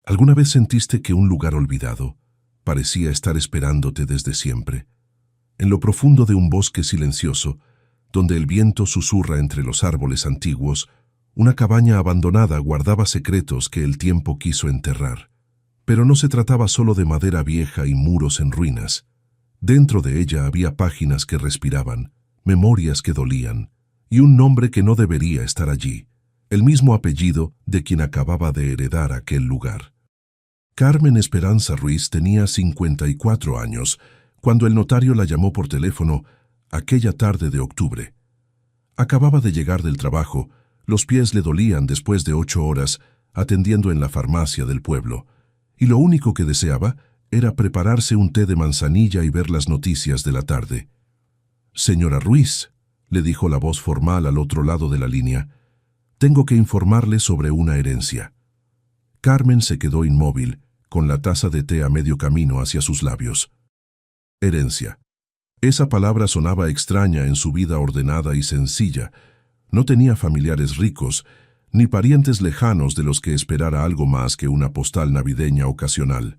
¿Alguna vez sentiste que un lugar olvidado parecía estar esperándote desde siempre? En lo profundo de un bosque silencioso, donde el viento susurra entre los árboles antiguos, una cabaña abandonada guardaba secretos que el tiempo quiso enterrar. Pero no se trataba solo de madera vieja y muros en ruinas. Dentro de ella había páginas que respiraban, memorias que dolían, y un nombre que no debería estar allí, el mismo apellido de quien acababa de heredar aquel lugar. Carmen Esperanza Ruiz tenía 54 años cuando el notario la llamó por teléfono aquella tarde de octubre. Acababa de llegar del trabajo, los pies le dolían después de 8 horas atendiendo en la farmacia del pueblo, y lo único que deseaba era prepararse un té de manzanilla y ver las noticias de la tarde. «Señora Ruiz», le dijo la voz formal al otro lado de la línea, «tengo que informarle sobre una herencia». Carmen se quedó inmóvil, con la taza de té a medio camino hacia sus labios. Herencia. Esa palabra sonaba extraña en su vida ordenada y sencilla. No tenía familiares ricos, ni parientes lejanos de los que esperara algo más que una postal navideña ocasional.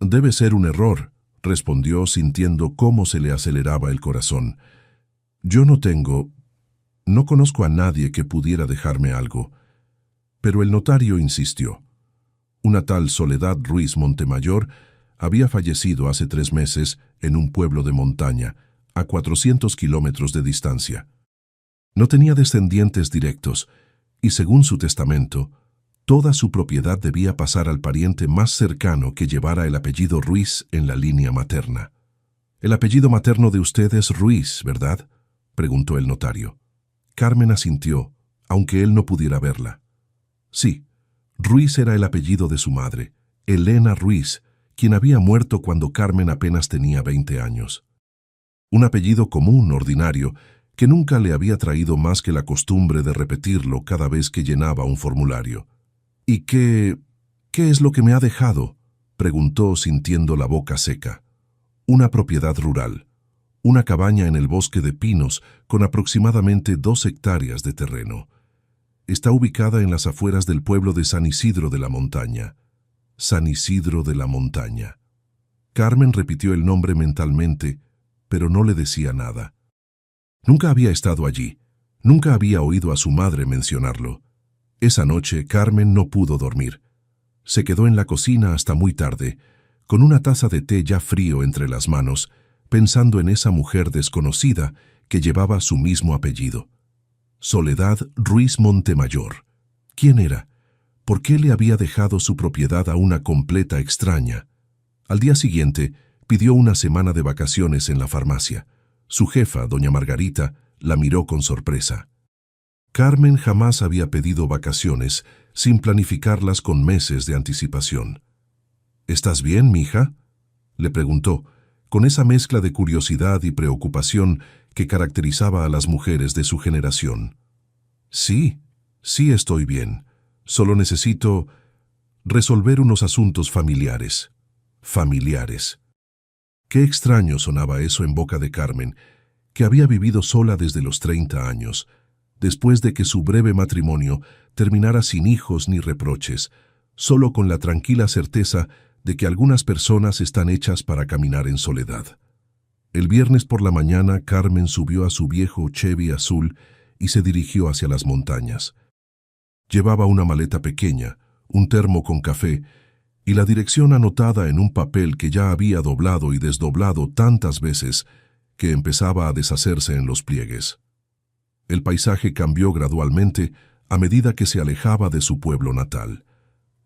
«Debe ser un error», respondió sintiendo cómo se le aceleraba el corazón. «Yo no conozco a nadie que pudiera dejarme algo». Pero el notario insistió. Una tal Soledad Ruiz Montemayor había fallecido hace 3 meses en un pueblo de montaña, a 400 kilómetros de distancia. No tenía descendientes directos, y según su testamento, toda su propiedad debía pasar al pariente más cercano que llevara el apellido Ruiz en la línea materna. «El apellido materno de usted es Ruiz, ¿verdad?», preguntó el notario. Carmen asintió, aunque él no pudiera verla. Sí, Ruiz era el apellido de su madre, Elena Ruiz, quien había muerto cuando Carmen apenas tenía 20 años. Un apellido común, ordinario, que nunca le había traído más que la costumbre de repetirlo cada vez que llenaba un formulario. «¿Y qué es lo que me ha dejado?», preguntó sintiendo la boca seca. «Una propiedad rural, una cabaña en el bosque de pinos con aproximadamente 2 hectáreas de terreno. Está ubicada en las afueras del pueblo de San Isidro de la Montaña». San Isidro de la Montaña. Carmen repitió el nombre mentalmente, pero no le decía nada. Nunca había estado allí, nunca había oído a su madre mencionarlo. Esa noche Carmen no pudo dormir. Se quedó en la cocina hasta muy tarde, con una taza de té ya frío entre las manos, pensando en esa mujer desconocida que llevaba su mismo apellido. Soledad Ruiz Montemayor. ¿Quién era? ¿Por qué le había dejado su propiedad a una completa extraña? Al día siguiente, pidió una semana de vacaciones en la farmacia. Su jefa, doña Margarita, la miró con sorpresa. Carmen jamás había pedido vacaciones sin planificarlas con meses de anticipación. «¿Estás bien, mija?», le preguntó, con esa mezcla de curiosidad y preocupación que caracterizaba a las mujeres de su generación. «Sí estoy bien. Solo necesito resolver unos asuntos familiares». Familiares. Qué extraño sonaba eso en boca de Carmen, que había vivido sola desde los 30 años, después de que su breve matrimonio terminara sin hijos ni reproches, solo con la tranquila certeza de que algunas personas están hechas para caminar en soledad. El viernes por la mañana, Carmen subió a su viejo Chevy azul y se dirigió hacia las montañas. Llevaba una maleta pequeña, un termo con café y la dirección anotada en un papel que ya había doblado y desdoblado tantas veces que empezaba a deshacerse en los pliegues. El paisaje cambió gradualmente a medida que se alejaba de su pueblo natal.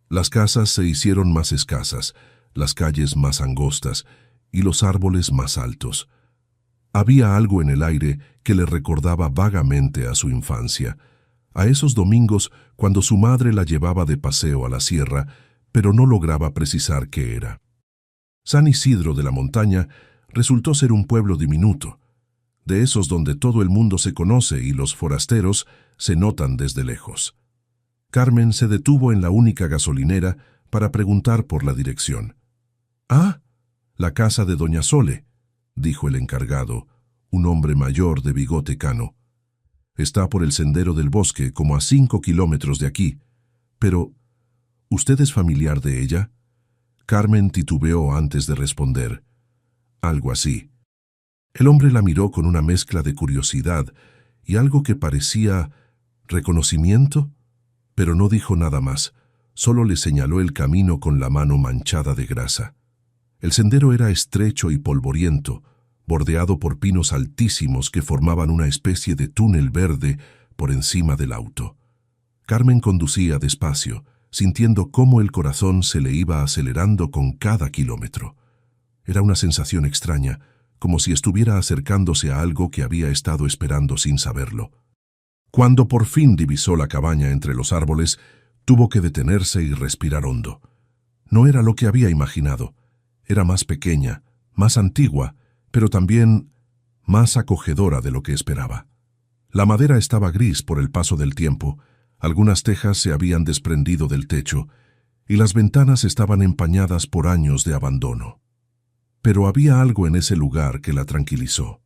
Las casas se hicieron más escasas, las calles más angostas y los árboles más altos. Había algo en el aire que le recordaba vagamente a su infancia, a esos domingos cuando su madre la llevaba de paseo a la sierra, pero no lograba precisar qué era. San Isidro de la Montaña resultó ser un pueblo diminuto, de esos donde todo el mundo se conoce y los forasteros se notan desde lejos. Carmen se detuvo en la única gasolinera para preguntar por la dirección. «Ah, la casa de doña Sole», dijo el encargado, un hombre mayor de bigote cano. «Está por el sendero del bosque, como a 5 kilómetros de aquí. Pero, ¿Usted es familiar de ella? Carmen titubeó antes de responder. Algo así. El hombre la miró con una mezcla de curiosidad y algo que parecía reconocimiento, pero no dijo nada más, solo le señaló el camino con la mano manchada de grasa. El sendero era estrecho y polvoriento, bordeado por pinos altísimos que formaban una especie de túnel verde por encima del auto. Carmen conducía despacio, sintiendo cómo el corazón se le iba acelerando con cada kilómetro. Era una sensación extraña, como si estuviera acercándose a algo que había estado esperando sin saberlo. Cuando por fin divisó la cabaña entre los árboles, tuvo que detenerse y respirar hondo. No era lo que había imaginado. Era más pequeña, más antigua, pero también más acogedora de lo que esperaba. La madera estaba gris por el paso del tiempo, algunas tejas se habían desprendido del techo, y las ventanas estaban empañadas por años de abandono. Pero había algo en ese lugar que la tranquilizó.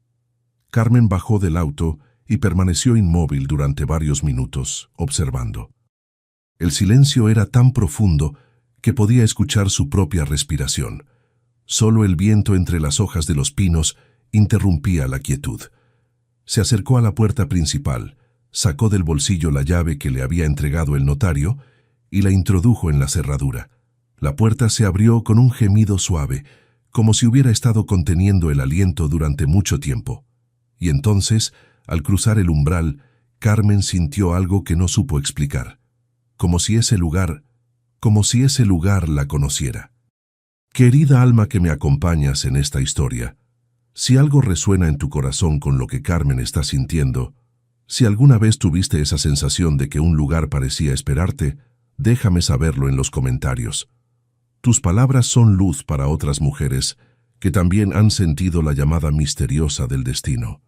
Carmen bajó del auto y permaneció inmóvil durante varios minutos, observando. El silencio era tan profundo que podía escuchar su propia respiración. Solo el viento entre las hojas de los pinos interrumpía la quietud. Se acercó a la puerta principal, sacó del bolsillo la llave que le había entregado el notario y la introdujo en la cerradura. La puerta se abrió con un gemido suave, como si hubiera estado conteniendo el aliento durante mucho tiempo. Y entonces, al cruzar el umbral, Carmen sintió algo que no supo explicar, como si ese lugar la conociera. Querida alma que me acompañas en esta historia, si algo resuena en tu corazón con lo que Carmen está sintiendo, si alguna vez tuviste esa sensación de que un lugar parecía esperarte, déjame saberlo en los comentarios. Tus palabras son luz para otras mujeres que también han sentido la llamada misteriosa del destino.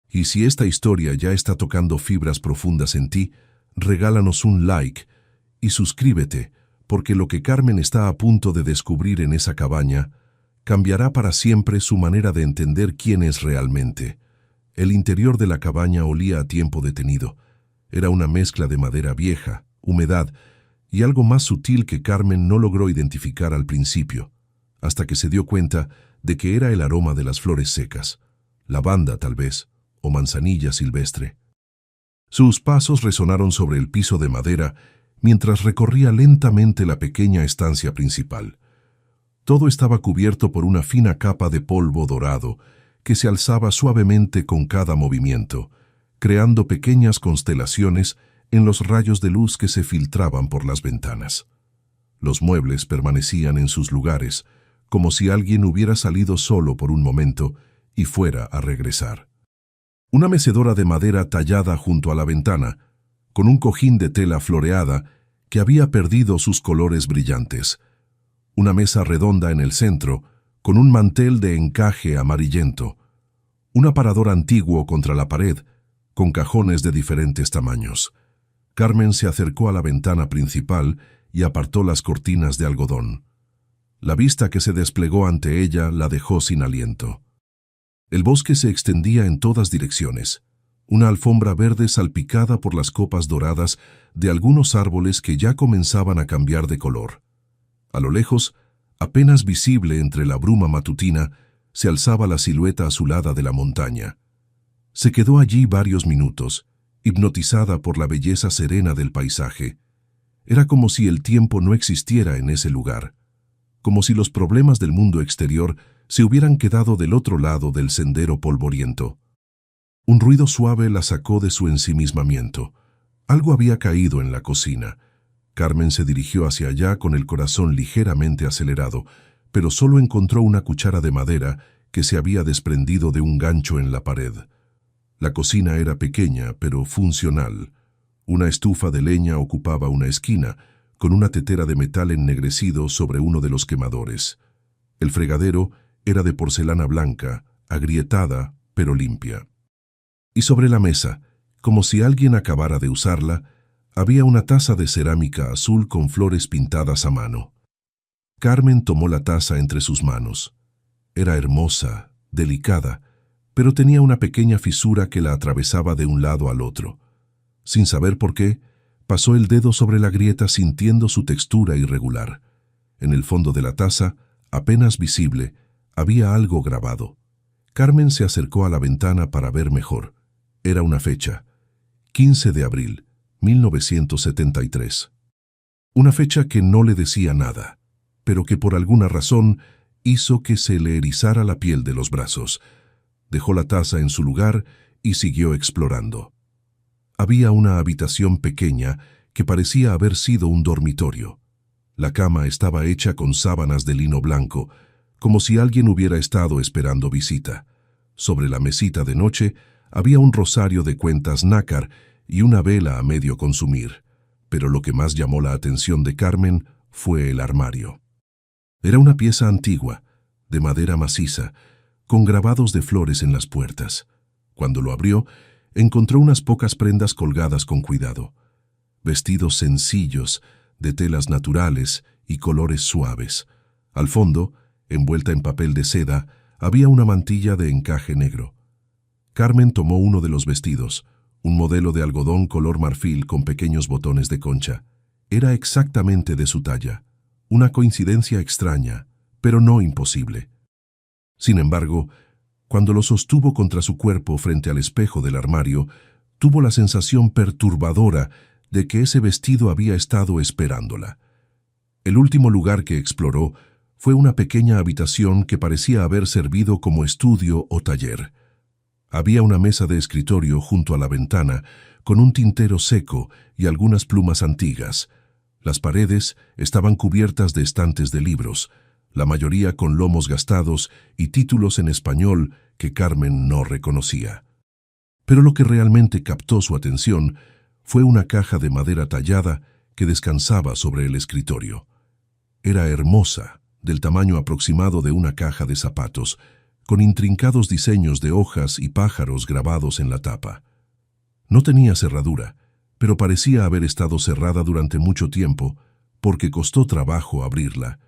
Y si esta historia ya está tocando fibras profundas en ti, regálanos un like y suscríbete, porque lo que Carmen está a punto de descubrir en esa cabaña cambiará para siempre su manera de entender quién es realmente. El interior de la cabaña olía a tiempo detenido. Era una mezcla de madera vieja, humedad y algo más sutil que Carmen no logró identificar al principio, hasta que se dio cuenta de que era el aroma de las flores secas, lavanda tal vez, o manzanilla silvestre. Sus pasos resonaron sobre el piso de madera mientras recorría lentamente la pequeña estancia principal. Todo estaba cubierto por una fina capa de polvo dorado que se alzaba suavemente con cada movimiento, creando pequeñas constelaciones en los rayos de luz que se filtraban por las ventanas. Los muebles permanecían en sus lugares, como si alguien hubiera salido solo por un momento y fuera a regresar. Una mecedora de madera tallada junto a la ventana, con un cojín de tela floreada que había perdido sus colores brillantes. Una mesa redonda en el centro, con un mantel de encaje amarillento. Un aparador antiguo contra la pared, con cajones de diferentes tamaños. Carmen se acercó a la ventana principal y apartó las cortinas de algodón. La vista que se desplegó ante ella la dejó sin aliento. El bosque se extendía en todas direcciones, una alfombra verde salpicada por las copas doradas de algunos árboles que ya comenzaban a cambiar de color. A lo lejos, apenas visible entre la bruma matutina, se alzaba la silueta azulada de la montaña. Se quedó allí varios minutos, hipnotizada por la belleza serena del paisaje. Era como si el tiempo no existiera en ese lugar, como si los problemas del mundo exterior se hubieran quedado del otro lado del sendero polvoriento. Un ruido suave la sacó de su ensimismamiento. Algo había caído en la cocina. Carmen se dirigió hacia allá con el corazón ligeramente acelerado, pero solo encontró una cuchara de madera que se había desprendido de un gancho en la pared. La cocina era pequeña, pero funcional. Una estufa de leña ocupaba una esquina, con una tetera de metal ennegrecido sobre uno de los quemadores. El fregadero era de porcelana blanca, agrietada, pero limpia. Y sobre la mesa, como si alguien acabara de usarla, había una taza de cerámica azul con flores pintadas a mano. Carmen tomó la taza entre sus manos. Era hermosa, delicada, pero tenía una pequeña fisura que la atravesaba de un lado al otro. Sin saber por qué, Pasó el dedo sobre la grieta sintiendo su textura irregular. En el fondo de la taza, apenas visible, había algo grabado. Carmen se acercó a la ventana para ver mejor. Era una fecha: 15 de abril, 1973. Una fecha que no le decía nada, pero que por alguna razón hizo que se le erizara la piel de los brazos. Dejó la taza en su lugar y siguió explorando. Había una habitación pequeña que parecía haber sido un dormitorio. La cama estaba hecha con sábanas de lino blanco, como si alguien hubiera estado esperando visita. Sobre la mesita de noche había un rosario de cuentas nácar y una vela a medio consumir, pero lo que más llamó la atención de Carmen fue el armario. Era una pieza antigua, de madera maciza, con grabados de flores en las puertas. Cuando lo abrió, encontró unas pocas prendas colgadas con cuidado. Vestidos sencillos, de telas naturales y colores suaves. Al fondo, envuelta en papel de seda, había una mantilla de encaje negro. Carmen tomó uno de los vestidos, un modelo de algodón color marfil con pequeños botones de concha. Era exactamente de su talla. Una coincidencia extraña, pero no imposible. Sin embargo, cuando lo sostuvo contra su cuerpo frente al espejo del armario, tuvo la sensación perturbadora de que ese vestido había estado esperándola. El último lugar que exploró fue una pequeña habitación que parecía haber servido como estudio o taller. Había una mesa de escritorio junto a la ventana, con un tintero seco y algunas plumas antiguas. Las paredes estaban cubiertas de estantes de libros, la mayoría con lomos gastados y títulos en español que Carmen no reconocía. Pero lo que realmente captó su atención fue una caja de madera tallada que descansaba sobre el escritorio. Era hermosa, del tamaño aproximado de una caja de zapatos, con intrincados diseños de hojas y pájaros grabados en la tapa. No tenía cerradura, pero parecía haber estado cerrada durante mucho tiempo, porque costó trabajo abrirla.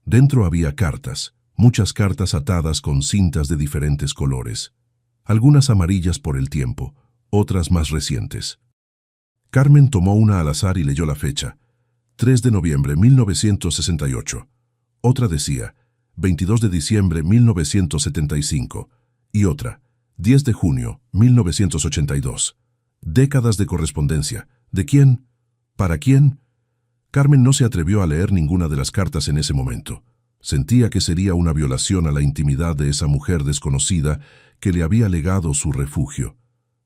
Dentro había cartas, muchas cartas atadas con cintas de diferentes colores, algunas amarillas por el tiempo, otras más recientes. Carmen tomó una al azar y leyó la fecha: 3 de noviembre 1968. Otra decía 22 de diciembre 1975 y otra 10 de junio 1982. Décadas de correspondencia. ¿De quién? ¿Para quién? Carmen no se atrevió a leer ninguna de las cartas en ese momento. Sentía que sería una violación a la intimidad de esa mujer desconocida que le había legado su refugio.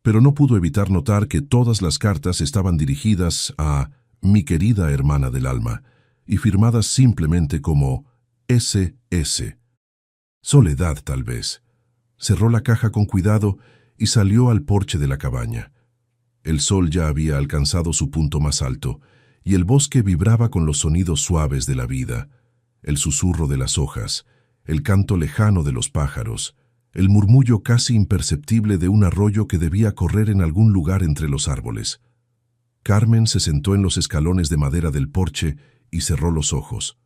Pero no pudo evitar notar que todas las cartas estaban dirigidas a «mi querida hermana del alma» y firmadas simplemente como SS. Soledad, tal vez. Cerró la caja con cuidado y salió al porche de la cabaña. El sol ya había alcanzado su punto más alto y el bosque vibraba con los sonidos suaves de la vida, el susurro de las hojas, el canto lejano de los pájaros, el murmullo casi imperceptible de un arroyo que debía correr en algún lugar entre los árboles. Carmen se sentó en los escalones de madera del porche y cerró los ojos.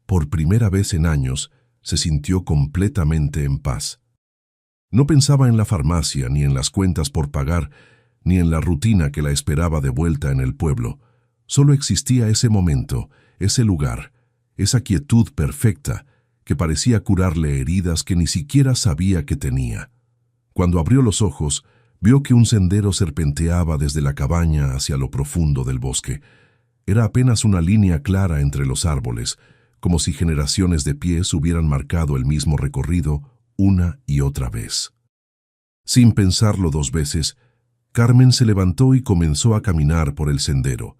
Por primera vez en años, se sintió completamente en paz. No pensaba en la farmacia, ni en las cuentas por pagar, ni en la rutina que la esperaba de vuelta en el pueblo. Solo existía ese momento, ese lugar, esa quietud perfecta, que parecía curarle heridas que ni siquiera sabía que tenía. Cuando abrió los ojos, vio que un sendero serpenteaba desde la cabaña hacia lo profundo del bosque. Era apenas una línea clara entre los árboles, como si generaciones de pies hubieran marcado el mismo recorrido una y otra vez. Sin pensarlo dos veces, Carmen se levantó y comenzó a caminar por el sendero.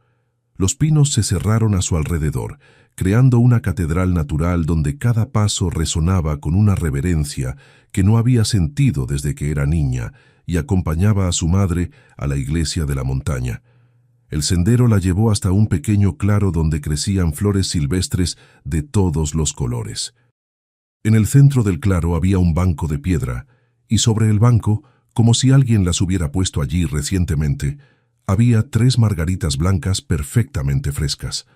Los pinos se cerraron a su alrededor, creando una catedral natural donde cada paso resonaba con una reverencia que no había sentido desde que era niña y acompañaba a su madre a la iglesia de la montaña. El sendero la llevó hasta un pequeño claro donde crecían flores silvestres de todos los colores. En el centro del claro había un banco de piedra, y sobre el banco, como si alguien las hubiera puesto allí recientemente, había 3 margaritas blancas perfectamente frescas.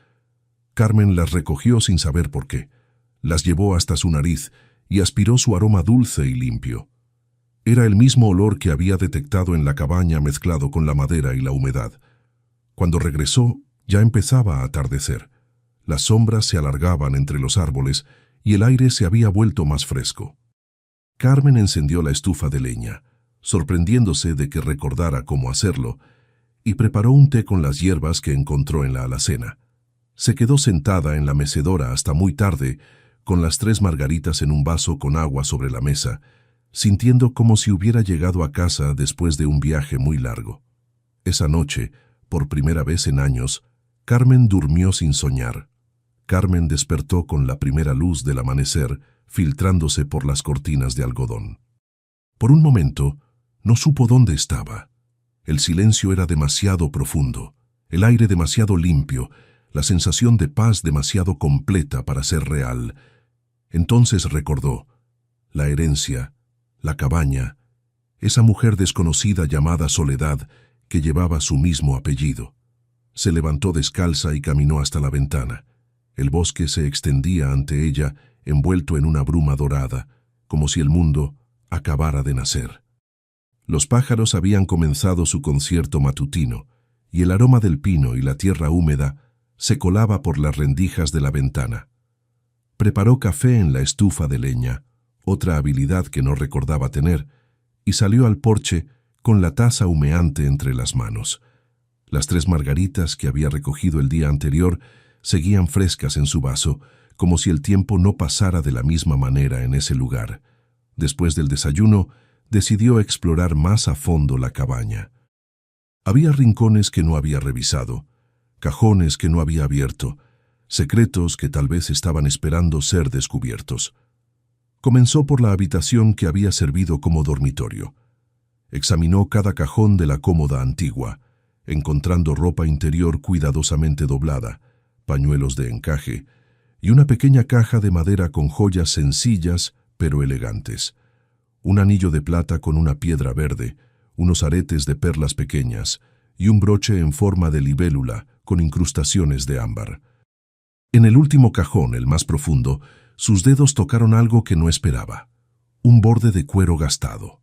Carmen las recogió sin saber por qué. Las llevó hasta su nariz y aspiró su aroma dulce y limpio. Era el mismo olor que había detectado en la cabaña mezclado con la madera y la humedad. Cuando regresó, ya empezaba a atardecer. Las sombras se alargaban entre los árboles y el aire se había vuelto más fresco. Carmen encendió la estufa de leña, sorprendiéndose de que recordara cómo hacerlo, y preparó un té con las hierbas que encontró en la alacena. Se quedó sentada en la mecedora hasta muy tarde, con las 3 margaritas en un vaso con agua sobre la mesa, sintiendo como si hubiera llegado a casa después de un viaje muy largo. Esa noche, por primera vez en años, Carmen durmió sin soñar. Carmen despertó con la primera luz del amanecer filtrándose por las cortinas de algodón. Por un momento, no supo dónde estaba. El silencio era demasiado profundo, el aire demasiado limpio, la sensación de paz demasiado completa para ser real. Entonces recordó la herencia, la cabaña, esa mujer desconocida llamada Soledad que llevaba su mismo apellido. Se levantó descalza y caminó hasta la ventana. El bosque se extendía ante ella, envuelto en una bruma dorada, como si el mundo acabara de nacer. Los pájaros habían comenzado su concierto matutino, y el aroma del pino y la tierra húmeda se colaba por las rendijas de la ventana. Preparó café en la estufa de leña, otra habilidad que no recordaba tener, y salió al porche con la taza humeante entre las manos. Las 3 margaritas que había recogido el día anterior seguían frescas en su vaso, como si el tiempo no pasara de la misma manera en ese lugar. Después del desayuno, decidió explorar más a fondo la cabaña. Había rincones que no había revisado, cajones que no había abierto, secretos que tal vez estaban esperando ser descubiertos. Comenzó por la habitación que había servido como dormitorio. Examinó cada cajón de la cómoda antigua, encontrando ropa interior cuidadosamente doblada, pañuelos de encaje y una pequeña caja de madera con joyas sencillas pero elegantes. Un anillo de plata con una piedra verde, unos aretes de perlas pequeñas y un broche en forma de libélula con incrustaciones de ámbar. En el último cajón, el más profundo, sus dedos tocaron algo que no esperaba, un borde de cuero gastado.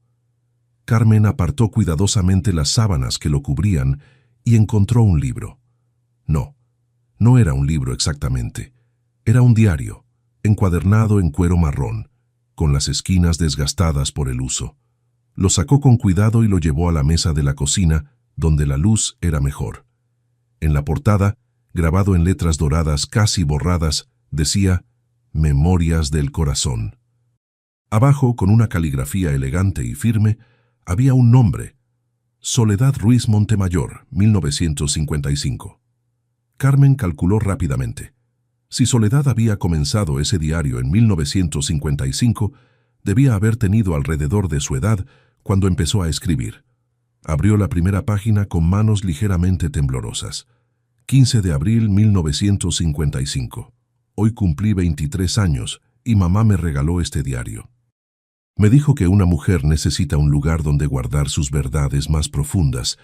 Carmen apartó cuidadosamente las sábanas que lo cubrían y encontró un libro. No era un libro exactamente. Era un diario, encuadernado en cuero marrón, con las esquinas desgastadas por el uso. Lo sacó con cuidado y lo llevó a la mesa de la cocina, donde la luz era mejor. En la portada, grabado en letras doradas casi borradas, decía «Memorias del corazón». Abajo, con una caligrafía elegante y firme, había un nombre: Soledad Ruiz Montemayor, 1955. Carmen calculó rápidamente. Si Soledad había comenzado ese diario en 1955, debía haber tenido alrededor de su edad cuando empezó a escribir. Abrió la primera página con manos ligeramente temblorosas. 15 de abril 1955. Hoy cumplí 23 años y mamá me regaló este diario. Me dijo que una mujer necesita un lugar donde guardar sus verdades más profundas,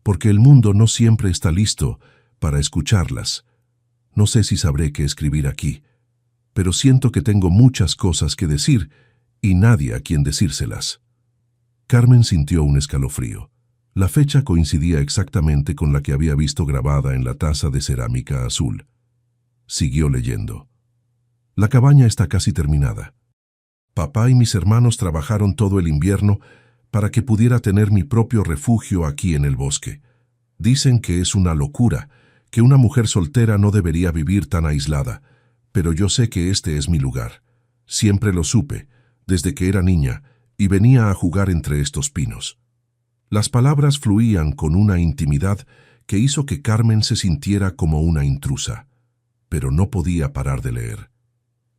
porque el mundo no siempre está listo para escucharlas. No sé si sabré qué escribir aquí, pero siento que tengo muchas cosas que decir y nadie a quien decírselas. Carmen sintió un escalofrío. La fecha coincidía exactamente con la que había visto grabada en la taza de cerámica azul. Siguió leyendo. La cabaña está casi terminada. Papá y mis hermanos trabajaron todo el invierno para que pudiera tener mi propio refugio aquí en el bosque. Dicen que es una locura, que una mujer soltera no debería vivir tan aislada, pero yo sé que este es mi lugar. Siempre lo supe, desde que era niña, y venía a jugar entre estos pinos. Las palabras fluían con una intimidad que hizo que Carmen se sintiera como una intrusa, pero no podía parar de leer.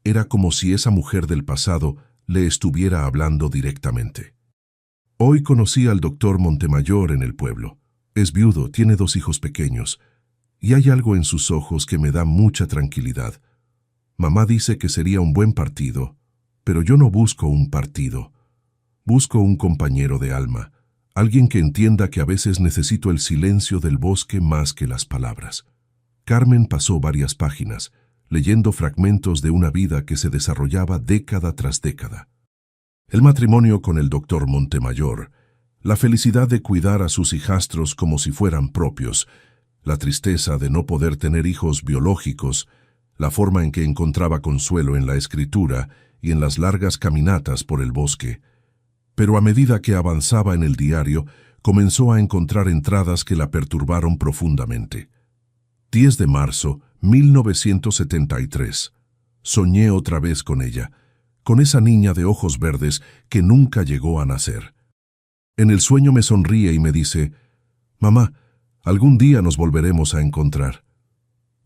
Era como si esa mujer del pasado le estuviera hablando directamente. Hoy conocí al doctor Montemayor en el pueblo. Es viudo, tiene 2 hijos pequeños, y hay algo en sus ojos que me da mucha tranquilidad. Mamá dice que sería un buen partido, pero yo no busco un partido. Busco un compañero de alma, alguien que entienda que a veces necesito el silencio del bosque más que las palabras. Carmen pasó varias páginas, leyendo fragmentos de una vida que se desarrollaba década tras década. El matrimonio con el doctor Montemayor, la felicidad de cuidar a sus hijastros como si fueran propios, la tristeza de no poder tener hijos biológicos, la forma en que encontraba consuelo en la escritura y en las largas caminatas por el bosque. Pero a medida que avanzaba en el diario, comenzó a encontrar entradas que la perturbaron profundamente. 10 de marzo, 1973. Soñé otra vez con ella, con esa niña de ojos verdes que nunca llegó a nacer. En el sueño me sonríe y me dice: «Mamá, algún día nos volveremos a encontrar».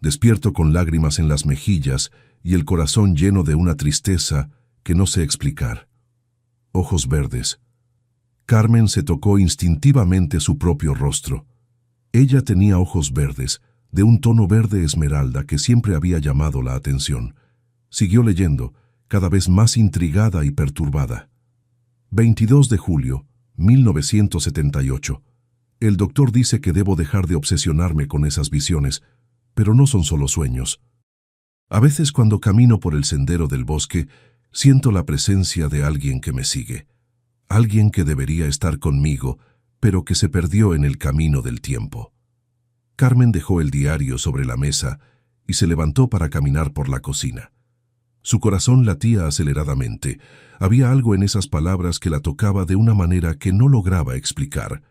Despierto con lágrimas en las mejillas y el corazón lleno de una tristeza que no sé explicar. Ojos verdes. Carmen se tocó instintivamente su propio rostro. Ella tenía ojos verdes, de un tono verde esmeralda que siempre había llamado la atención. Siguió leyendo, cada vez más intrigada y perturbada. 22 de julio, 1978. El doctor dice que debo dejar de obsesionarme con esas visiones, pero no son solo sueños. A veces cuando camino por el sendero del bosque, siento la presencia de alguien que me sigue. Alguien que debería estar conmigo, pero que se perdió en el camino del tiempo. Carmen dejó el diario sobre la mesa y se levantó para caminar por la cocina. Su corazón latía aceleradamente. Había algo en esas palabras que la tocaba de una manera que no lograba explicar.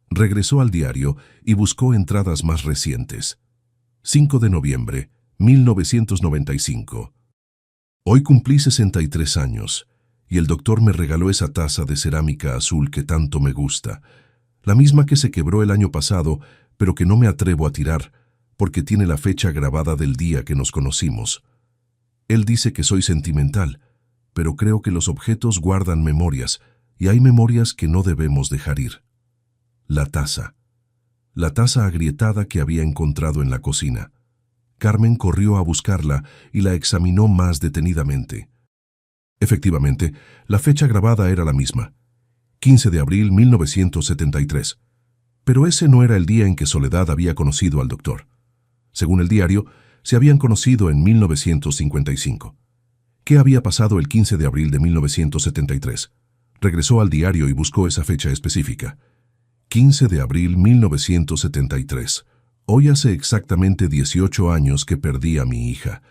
Regresó al diario y buscó entradas más recientes. 5 de noviembre, 1995. Hoy cumplí 63 años. Y el doctor me regaló esa taza de cerámica azul que tanto me gusta, la misma que se quebró el año pasado, pero que no me atrevo a tirar, porque tiene la fecha grabada del día que nos conocimos. Él dice que soy sentimental, pero creo que los objetos guardan memorias, y hay memorias que no debemos dejar ir. La taza agrietada que había encontrado en la cocina. Carmen corrió a buscarla y la examinó más detenidamente. Efectivamente, la fecha grabada era la misma, 15 de abril 1973. Pero ese no era el día en que Soledad había conocido al doctor. Según el diario, se habían conocido en 1955. ¿Qué había pasado el 15 de abril de 1973? Regresó al diario y buscó esa fecha específica. 15 de abril 1973. Hoy hace exactamente 18 años que perdí a mi hija.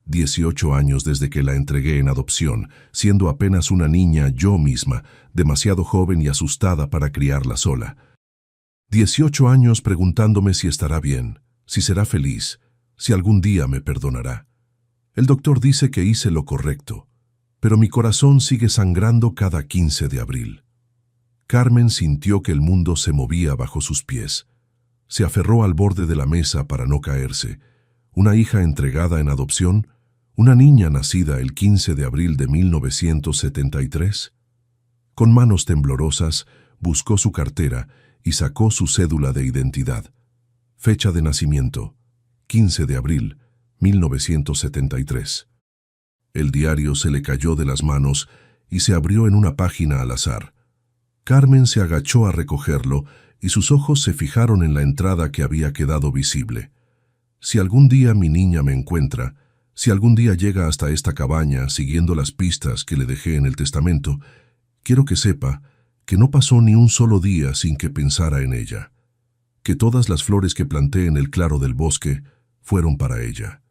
18 años desde que la entregué en adopción, siendo apenas una niña yo misma, demasiado joven y asustada para criarla sola. 18 años preguntándome si estará bien, si será feliz, si algún día me perdonará. El doctor dice que hice lo correcto, pero mi corazón sigue sangrando cada 15 de abril. Carmen sintió que el mundo se movía bajo sus pies. Se aferró al borde de la mesa para no caerse. Una hija entregada en adopción, una niña nacida el 15 de abril de 1973. Con manos temblorosas, buscó su cartera y sacó su cédula de identidad. Fecha de nacimiento, 15 de abril, 1973. El diario se le cayó de las manos y se abrió en una página al azar. Carmen se agachó a recogerlo y sus ojos se fijaron en la entrada que había quedado visible. Si algún día mi niña me encuentra, si algún día llega hasta esta cabaña siguiendo las pistas que le dejé en el testamento, quiero que sepa que no pasó ni un solo día sin que pensara en ella, que todas las flores que planté en el claro del bosque fueron para ella,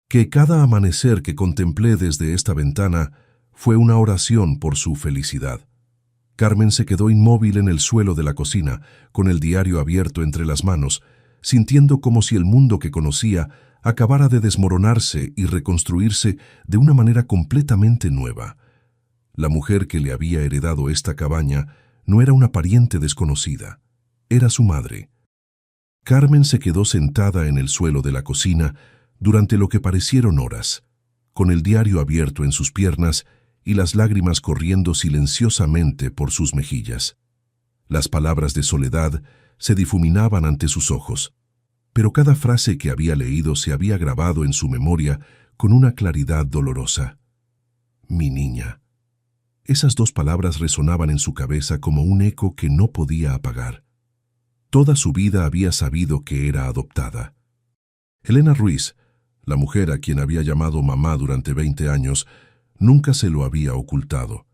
que cada amanecer que contemplé desde esta ventana fue una oración por su felicidad. Carmen se quedó inmóvil en el suelo de la cocina, con el diario abierto entre las manos, sintiendo como si el mundo que conocía acabara de desmoronarse y reconstruirse de una manera completamente nueva. La mujer que le había heredado esta cabaña no era una pariente desconocida, era su madre. Carmen se quedó sentada en el suelo de la cocina durante lo que parecieron horas, con el diario abierto en sus piernas y las lágrimas corriendo silenciosamente por sus mejillas. Las palabras de Soledad se difuminaban ante sus ojos, pero cada frase que había leído se había grabado en su memoria con una claridad dolorosa. Mi niña. Esas dos palabras resonaban en su cabeza como un eco que no podía apagar. Toda su vida había sabido que era adoptada. Elena Ruiz, la mujer a quien había llamado mamá durante 20 años, nunca se lo había ocultado.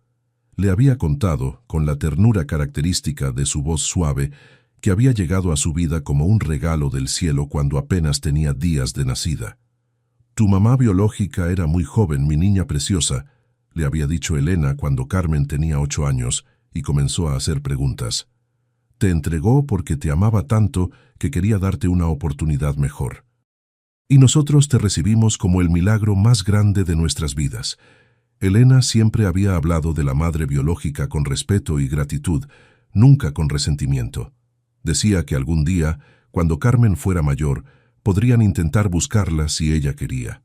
Le había contado, con la ternura característica de su voz suave, que había llegado a su vida como un regalo del cielo cuando apenas tenía días de nacida. «Tu mamá biológica era muy joven, mi niña preciosa», le había dicho Elena cuando Carmen tenía 8 años y comenzó a hacer preguntas. «Te entregó porque te amaba tanto que quería darte una oportunidad mejor. Y nosotros te recibimos como el milagro más grande de nuestras vidas». Elena siempre había hablado de la madre biológica con respeto y gratitud, nunca con resentimiento. Decía que algún día, cuando Carmen fuera mayor, podrían intentar buscarla si ella quería.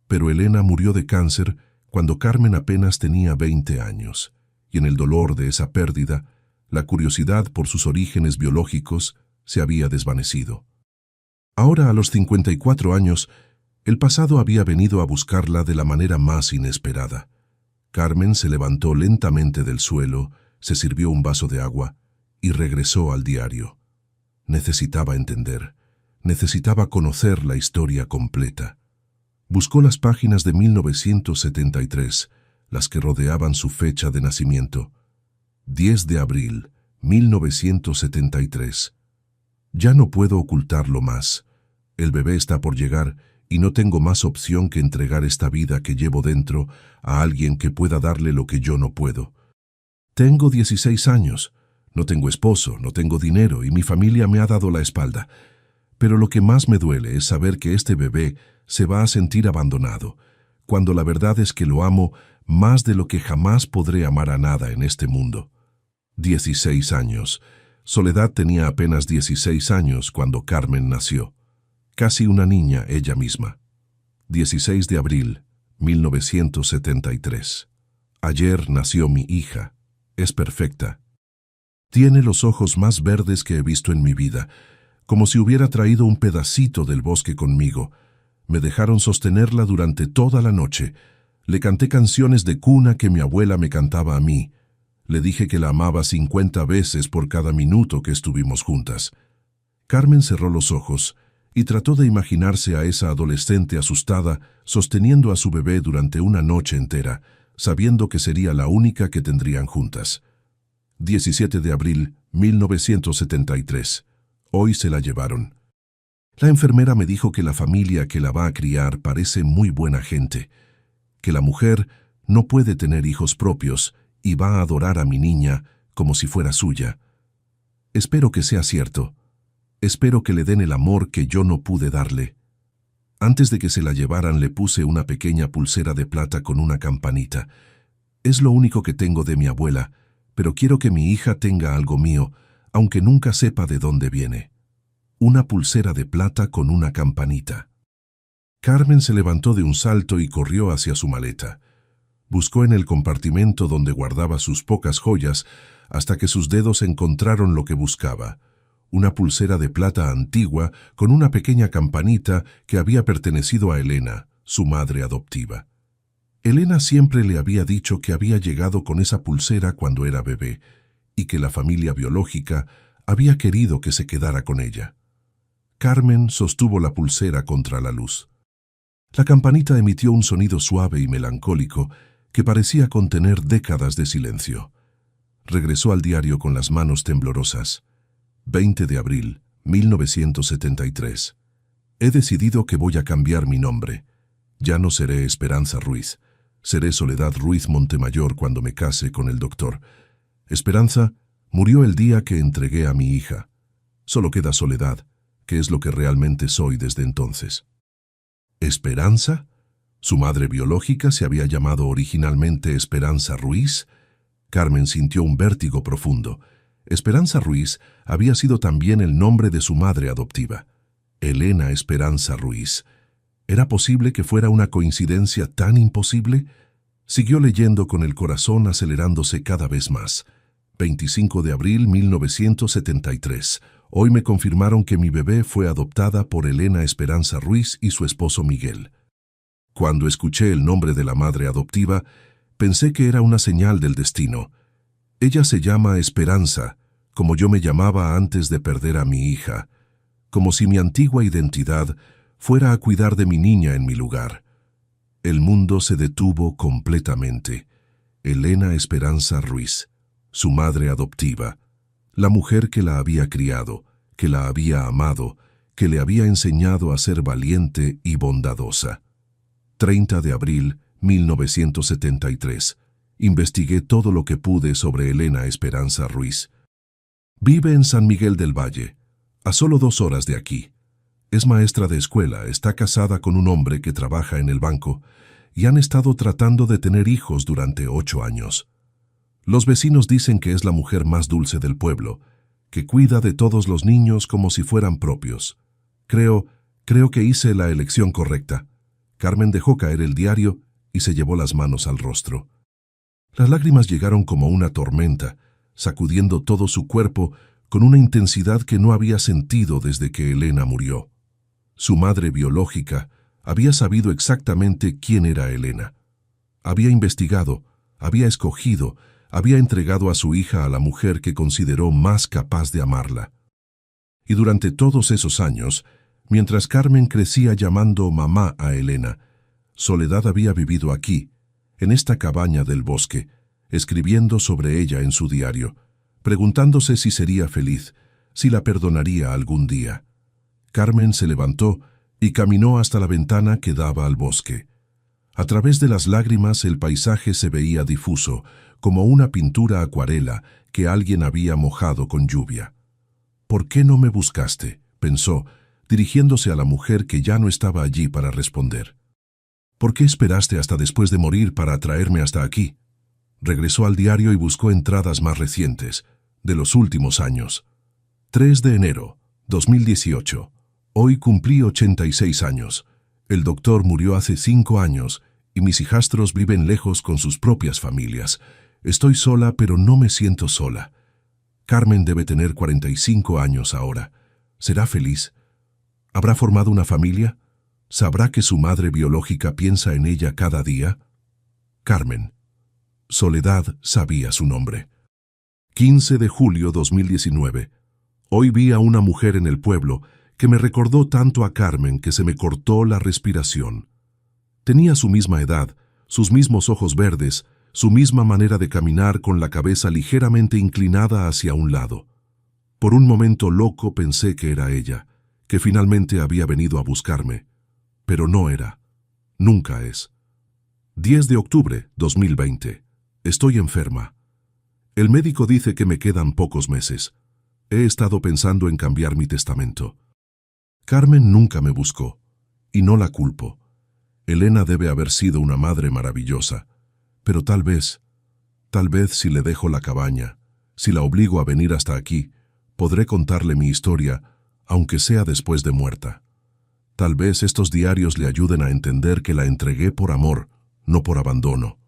Pero Elena murió de cáncer cuando Carmen apenas tenía 20 años, y en el dolor de esa pérdida, la curiosidad por sus orígenes biológicos se había desvanecido. Ahora, a los 54 años, el pasado había venido a buscarla de la manera más inesperada. Carmen se levantó lentamente del suelo, se sirvió un vaso de agua y regresó al diario. Necesitaba entender, necesitaba conocer la historia completa. Buscó las páginas de 1973, las que rodeaban su fecha de nacimiento. 10 de abril, 1973. Ya no puedo ocultarlo más. El bebé está por llegar y no tengo más opción que entregar esta vida que llevo dentro a alguien que pueda darle lo que yo no puedo. Tengo 16 años, no tengo esposo, no tengo dinero y mi familia me ha dado la espalda. Pero lo que más me duele es saber que este bebé se va a sentir abandonado, cuando la verdad es que lo amo más de lo que jamás podré amar a nada en este mundo. 16 años. Soledad tenía apenas 16 años cuando Carmen nació. Casi una niña ella misma. 16 de abril, 1973. Ayer nació mi hija. Es perfecta. Tiene los ojos más verdes que he visto en mi vida, como si hubiera traído un pedacito del bosque conmigo. Me dejaron sostenerla durante toda la noche. Le canté canciones de cuna que mi abuela me cantaba a mí. Le dije que la amaba 50 veces por cada minuto que estuvimos juntas. Carmen cerró los ojos y trató de imaginarse a esa adolescente asustada sosteniendo a su bebé durante una noche entera, sabiendo que sería la única que tendrían juntas. 17 de abril, 1973. Hoy se la llevaron. La enfermera me dijo que la familia que la va a criar parece muy buena gente, que la mujer no puede tener hijos propios y va a adorar a mi niña como si fuera suya. Espero que sea cierto. Espero que le den el amor que yo no pude darle. Antes de que se la llevaran le puse una pequeña pulsera de plata con una campanita. Es lo único que tengo de mi abuela, pero quiero que mi hija tenga algo mío, aunque nunca sepa de dónde viene. Una pulsera de plata con una campanita. Carmen se levantó de un salto y corrió hacia su maleta. Buscó en el compartimento donde guardaba sus pocas joyas hasta que sus dedos encontraron lo que buscaba. Una pulsera de plata antigua con una pequeña campanita que había pertenecido a Elena, su madre adoptiva. Elena siempre le había dicho que había llegado con esa pulsera cuando era bebé y que la familia biológica había querido que se quedara con ella. Carmen sostuvo la pulsera contra la luz. La campanita emitió un sonido suave y melancólico que parecía contener décadas de silencio. Regresó al diario con las manos temblorosas. 20 de abril, 1973. He decidido que voy a cambiar mi nombre. Ya no seré Esperanza Ruiz. Seré Soledad Ruiz Montemayor cuando me case con el doctor. Esperanza murió el día que entregué a mi hija. Solo queda Soledad, que es lo que realmente soy desde entonces. ¿Esperanza? ¿Su madre biológica se había llamado originalmente Esperanza Ruiz? Carmen sintió un vértigo profundo. Esperanza Ruiz había sido también el nombre de su madre adoptiva, Elena Esperanza Ruiz. ¿Era posible que fuera una coincidencia tan imposible? Siguió leyendo con el corazón acelerándose cada vez más. 25 de abril 1973. Hoy me confirmaron que mi bebé fue adoptada por Elena Esperanza Ruiz y su esposo Miguel. Cuando escuché el nombre de la madre adoptiva, pensé que era una señal del destino. Ella se llama Esperanza, como yo me llamaba antes de perder a mi hija, como si mi antigua identidad fuera a cuidar de mi niña en mi lugar. El mundo se detuvo completamente. Elena Esperanza Ruiz, su madre adoptiva, La mujer que la había criado, que la había amado, que le había enseñado a ser valiente y bondadosa. 30 de abril 1973. Investigué todo lo que pude sobre Elena Esperanza Ruiz. Vive en San Miguel del Valle, a solo 2 horas de aquí. Es maestra de escuela, está casada con un hombre que trabaja en el banco y han estado tratando de tener hijos durante 8 años. Los vecinos dicen que es la mujer más dulce del pueblo, que cuida de todos los niños como si fueran propios. Creo que hice la elección correcta. Carmen dejó caer el diario y se llevó las manos al rostro. Las lágrimas llegaron como una tormenta, sacudiendo todo su cuerpo con una intensidad que no había sentido desde que Elena murió. Su madre biológica había sabido exactamente quién era Elena. Había investigado, había escogido, había entregado a su hija a la mujer que consideró más capaz de amarla. Y durante todos esos años, mientras Carmen crecía llamando mamá a Elena, Soledad había vivido aquí, en esta cabaña del bosque, escribiendo sobre ella en su diario, preguntándose si sería feliz, si la perdonaría algún día. Carmen se levantó y caminó hasta la ventana que daba al bosque. A través de las lágrimas el paisaje se veía difuso, como una pintura acuarela que alguien había mojado con lluvia. «¿Por qué no me buscaste?», pensó, dirigiéndose a la mujer que ya no estaba allí para responder. «¿Por qué esperaste hasta después de morir para atraerme hasta aquí?». Regresó al diario y buscó entradas más recientes, de los últimos años. 3 de enero, 2018. Hoy cumplí 86 años. El doctor murió hace 5 años y mis hijastros viven lejos con sus propias familias. Estoy sola, pero no me siento sola. Carmen debe tener 45 años ahora. ¿Será feliz? ¿Habrá formado una familia? ¿Sabrá que su madre biológica piensa en ella cada día? Carmen. Soledad sabía su nombre. 15 de julio 2019. Hoy vi a una mujer en el pueblo que me recordó tanto a Carmen que se me cortó la respiración. Tenía su misma edad, sus mismos ojos verdes, su misma manera de caminar con la cabeza ligeramente inclinada hacia un lado. Por un momento loco pensé que era ella, que finalmente había venido a buscarme. Pero no era. Nunca es. 10 de octubre 2020. Estoy enferma. El médico dice que me quedan pocos meses. He estado pensando en cambiar mi testamento. Carmen nunca me buscó, y no la culpo. Elena debe haber sido una madre maravillosa, pero tal vez si le dejo la cabaña, si la obligo a venir hasta aquí, podré contarle mi historia, aunque sea después de muerta. Tal vez estos diarios le ayuden a entender que la entregué por amor, no por abandono.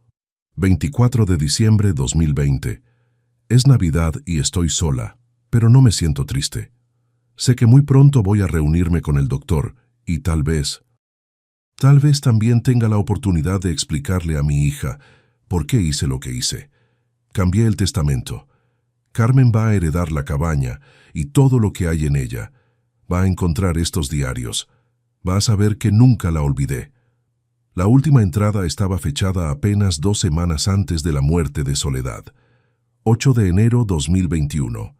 24 de diciembre 2020. Es Navidad y estoy sola, pero no me siento triste. Sé que muy pronto voy a reunirme con el doctor y tal vez también tenga la oportunidad de explicarle a mi hija por qué hice lo que hice. Cambié el testamento. Carmen va a heredar la cabaña y todo lo que hay en ella. Va a encontrar estos diarios. Va a saber que nunca la olvidé. La última entrada estaba fechada apenas 2 semanas antes de la muerte de Soledad. 8 de enero 2021.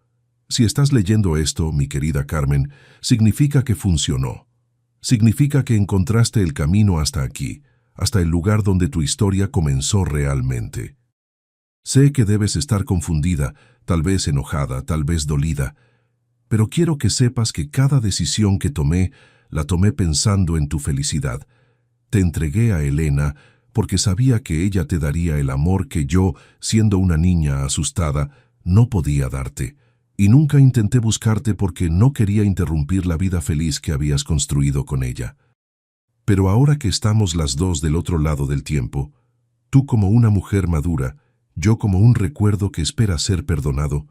Si estás leyendo esto, mi querida Carmen, significa que funcionó. Significa que encontraste el camino hasta aquí, hasta el lugar donde tu historia comenzó realmente. Sé que debes estar confundida, tal vez enojada, tal vez dolida, pero quiero que sepas que cada decisión que tomé, la tomé pensando en tu felicidad. Te entregué a Elena porque sabía que ella te daría el amor que yo, siendo una niña asustada, no podía darte. Y nunca intenté buscarte porque no quería interrumpir la vida feliz que habías construido con ella. Pero ahora que estamos las dos del otro lado del tiempo, tú como una mujer madura, yo como un recuerdo que espera ser perdonado,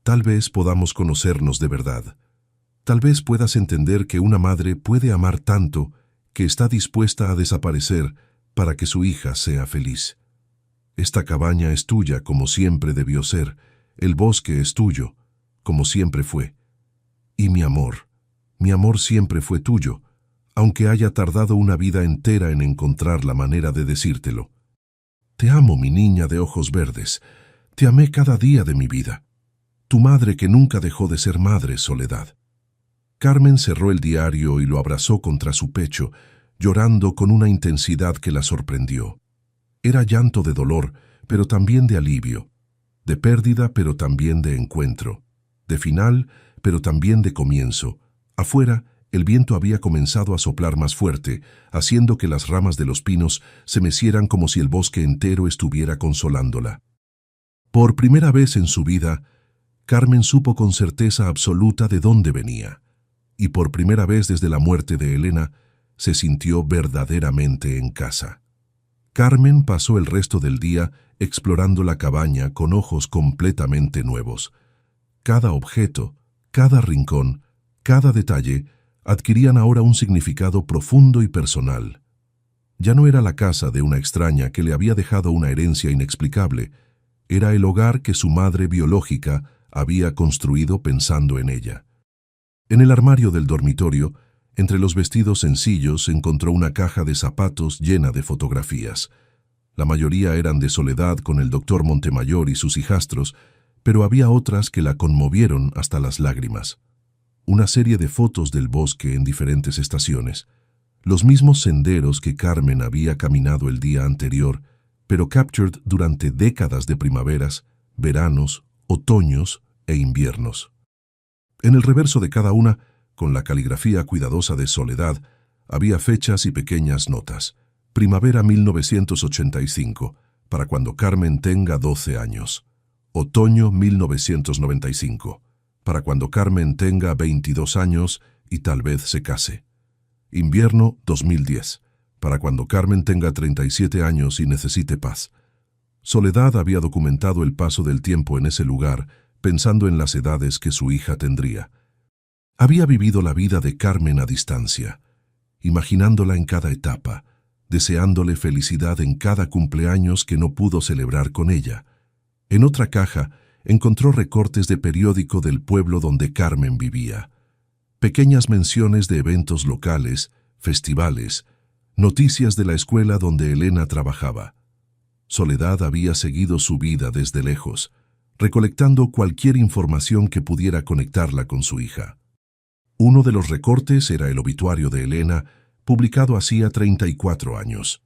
tal vez podamos conocernos de verdad. Tal vez puedas entender que una madre puede amar tanto que está dispuesta a desaparecer para que su hija sea feliz. Esta cabaña es tuya como siempre debió ser, el bosque es tuyo, como siempre fue. Y mi amor siempre fue tuyo, aunque haya tardado una vida entera en encontrar la manera de decírtelo. Te amo, mi niña de ojos verdes, te amé cada día de mi vida. Tu madre que nunca dejó de ser madre, Soledad. Carmen cerró el diario y lo abrazó contra su pecho, llorando con una intensidad que la sorprendió. Era llanto de dolor, pero también de alivio, de pérdida, pero también de encuentro, de final, pero también de comienzo. Afuera, el viento había comenzado a soplar más fuerte, haciendo que las ramas de los pinos se mecieran como si el bosque entero estuviera consolándola. Por primera vez en su vida, Carmen supo con certeza absoluta de dónde venía, y por primera vez desde la muerte de Elena, se sintió verdaderamente en casa. Carmen pasó el resto del día explorando la cabaña con ojos completamente nuevos. Cada objeto, cada rincón, cada detalle adquirían ahora un significado profundo y personal. Ya no era la casa de una extraña que le había dejado una herencia inexplicable, era el hogar que su madre biológica había construido pensando en ella. En el armario del dormitorio, entre los vestidos sencillos, encontró una caja de zapatos llena de fotografías. La mayoría eran de Soledad con el doctor Montemayor y sus hijastros, pero había otras que la conmovieron hasta las lágrimas. Una serie de fotos del bosque en diferentes estaciones, los mismos senderos que Carmen había caminado el día anterior, pero captured durante décadas de primaveras, veranos, otoños e inviernos. En el reverso de cada una, con la caligrafía cuidadosa de Soledad, había fechas y pequeñas notas. Primavera 1985, para cuando Carmen tenga 12 años. Otoño 1995, para cuando Carmen tenga 22 años y tal vez se case. Invierno 2010, para cuando Carmen tenga 37 años y necesite paz. Soledad había documentado el paso del tiempo en ese lugar, pensando en las edades que su hija tendría. Había vivido la vida de Carmen a distancia, imaginándola en cada etapa, deseándole felicidad en cada cumpleaños que no pudo celebrar con ella. En otra caja encontró recortes de periódico del pueblo donde Carmen vivía, pequeñas menciones de eventos locales, festivales, noticias de la escuela donde Elena trabajaba. Soledad había seguido su vida desde lejos, recolectando cualquier información que pudiera conectarla con su hija. Uno de los recortes era el obituario de Elena, publicado hacía 34 años.